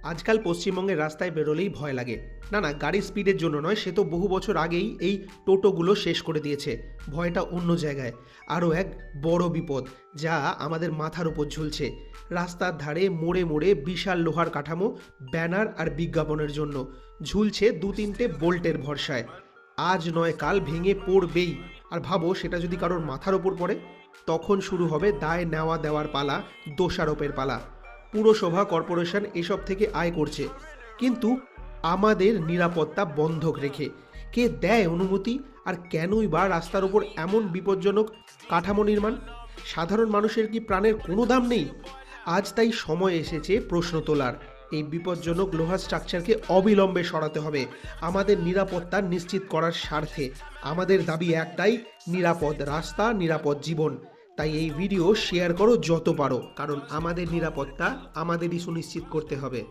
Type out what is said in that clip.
আজকাল পশ্চিমবঙ্গের রাস্তায় বেরোলেই ভয় লাগে। না না, গাড়ির স্পিডের জন্য নয়, সে তো বহু বছর আগেই এই টোটোগুলো শেষ করে দিয়েছে। ভয়টা অন্য জায়গায়। আরও এক বড় বিপদ যা আমাদের মাথার উপর ঝুলছে। রাস্তার ধারে মোড়ে মোড়ে বিশাল লোহার কাঠামো, ব্যানার আর বিজ্ঞাপনের জন্য ঝুলছে দু তিনটে বোল্টের ভরসায়। আজ নয় কাল ভেঙে পড়বেই। আর ভাবো, সেটা যদি কারোর মাথার ওপর পড়ে, তখন শুরু হবে দায় নেওয়া দেওয়ার পালা, দোষারোপের পালা। পুরসভা, কর্পোরেশন এসব থেকে আয় করছে, কিন্তু আমাদের নিরাপত্তা বন্ধক রেখে কে দেয় অনুমতি? আর কেনই বা রাস্তার উপর এমন বিপজ্জনক কাঠামো নির্মাণ? সাধারণ মানুষের কি প্রাণের কোনো দাম নেই? আজ তাই সময় এসেছে প্রশ্ন তোলার। এই বিপজ্জনক লোহার স্ট্রাকচারকে অবিলম্বে সরাতে হবে আমাদের নিরাপত্তা নিশ্চিত করার স্বার্থে। আমাদের দাবি একটাই, নিরাপদ রাস্তা, নিরাপদ জীবন। তাই এই ভিডিও শেয়ার করো যত পারো, কারণ আমাদের নিরাপত্তা আমাদেরই সুনিশ্চিত করতে হবে।